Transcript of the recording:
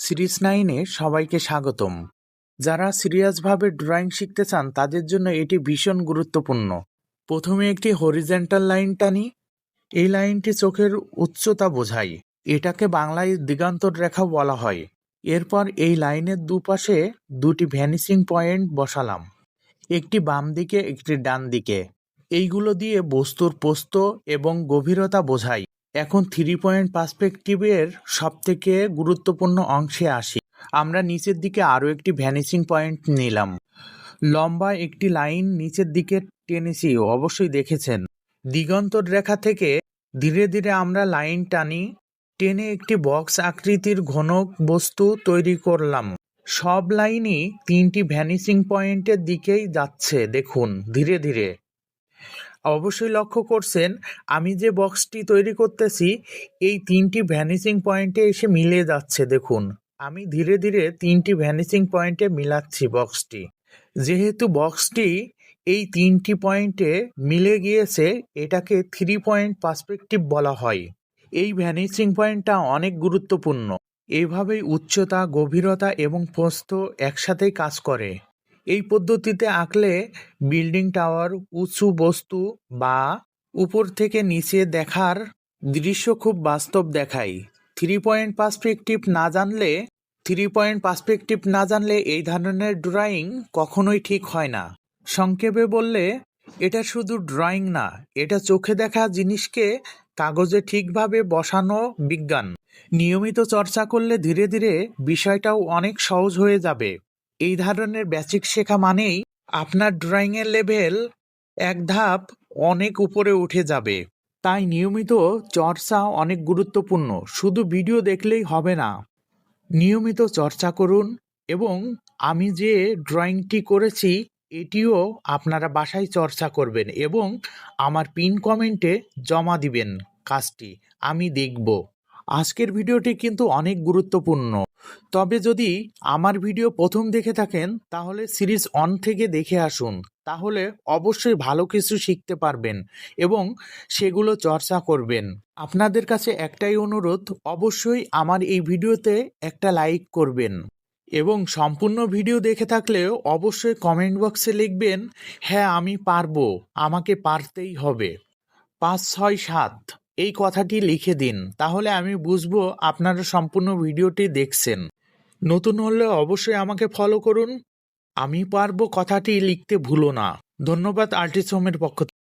Series 9-এ সবাইকে স্বাগতম। যারা সিরিয়াসভাবে ড্রয়িং শিখতে চান তাদের জন্য এটি ভীষণ গুরুত্বপূর্ণ। প্রথমে একটি হরিজেন্টাল লাইন টানি। এই লাইনটি চোখের উচ্চতা বোঝায়। এটাকে বাংলায় দিগান্তর রেখা বলা হয়। এরপর এই লাইনের দুপাশে দুটি ভ্যানিসিং পয়েন্ট বসালাম, একটি বাম দিকে একটি ডান দিকে। এইগুলো দিয়ে বস্তুর প্রস্থ এবং গভীরতা বোঝাই। এখন 3 পয়েন্ট পার্সপেক্টিভের সবথেকে গুরুত্বপূর্ণ অংশে আসি। আমরা নিচের দিকে আরও একটি ভ্যানিসিং পয়েন্ট নিলাম। লম্বা একটি লাইন নিচের দিকে টেনেছি, অবশ্যই দেখেছেন। দিগন্তর রেখা থেকে ধীরে ধীরে আমরা লাইন টানি, টেনে একটি বক্স আকৃতির ঘন বস্তু তৈরি করলাম। সব লাইনই 3টি ভ্যানিসিং পয়েন্টের দিকেই যাচ্ছে, দেখুন ধীরে ধীরে। অবশ্যই লক্ষ্য করছেন আমি যে বক্সটি তৈরি করতেছি এই 3টি ভ্যানিসিং পয়েন্টে এসে মিলে যাচ্ছে, দেখুন। আমি ধীরে ধীরে 3টি ভ্যানিসিং পয়েন্টে মিলাচ্ছি বক্সটি। যেহেতু বক্সটি এই 3টি পয়েন্টে মিলে গিয়েছে, এটাকে 3 পয়েন্ট পার্সপেক্টিভ বলা হয়। এই ভ্যানিসিং পয়েন্টটা অনেক গুরুত্বপূর্ণ। এইভাবেই উচ্চতা, গভীরতা এবং প্রস্থ একসাথেই কাজ করে। এই পদ্ধতিতে আঁকলে বিল্ডিং, টাওয়ার, উঁচু বস্তু বা উপর থেকে নিচে দেখার দৃশ্য খুব বাস্তব দেখায়। 3 পয়েন্ট পার্সপেক্টিভ না জানলে এই ধরনের ড্রয়িং কখনোই ঠিক হয় না। সংক্ষেপে বললে এটা শুধু ড্রয়িং না, এটা চোখে দেখা জিনিসকে কাগজে ঠিকভাবে বসানো বিজ্ঞান। নিয়মিত চর্চা করলে ধীরে ধীরে বিষয়টাও অনেক সহজ হয়ে যাবে। এই ধরনের বেসিক শেখা মানেই আপনার ড্রয়িংয়ের লেভেল এক ধাপ অনেক উপরে উঠে যাবে। তাই নিয়মিত চর্চা অনেক গুরুত্বপূর্ণ। শুধু ভিডিও দেখলেই হবে না, নিয়মিত চর্চা করুন। এবং আমি যে ড্রয়িংটি করেছি এটিও আপনারা বাসায় চর্চা করবেন এবং আমার পিন কমেন্টে জমা দিবেন কাজটি, আমি দেখব। আজকের ভিডিওটি কিন্তু অনেক গুরুত্বপূর্ণ। তবে যদি আমার ভিডিও প্রথম দেখে থাকেন তাহলে সিরিজ 1 থেকে দেখে আসুন, তাহলে অবশ্যই ভালো কিছু শিখতে পারবেন এবং সেগুলো চর্চা করবেন। আপনাদের কাছে একটাই অনুরোধ, অবশ্যই আমার এই ভিডিওতে একটা লাইক করবেন এবং সম্পূর্ণ ভিডিও দেখে থাকলেও অবশ্যই কমেন্ট বক্সে লিখবেন, হ্যাঁ আমি পারবো, আমাকে পারতেই হবে। 5, 6, 7 এই কথাটি লিখে দিন, তাহলে আমি বুঝবো আপনারা সম্পূর্ণ ভিডিওটি দেখছেন। নতুন হলে অবশ্যই আমাকে ফলো করুন। আমি পারবো কথাটি লিখতে ভুলো না। ধন্যবাদ আর্টিস্ট হোমের পক্ষ থেকে।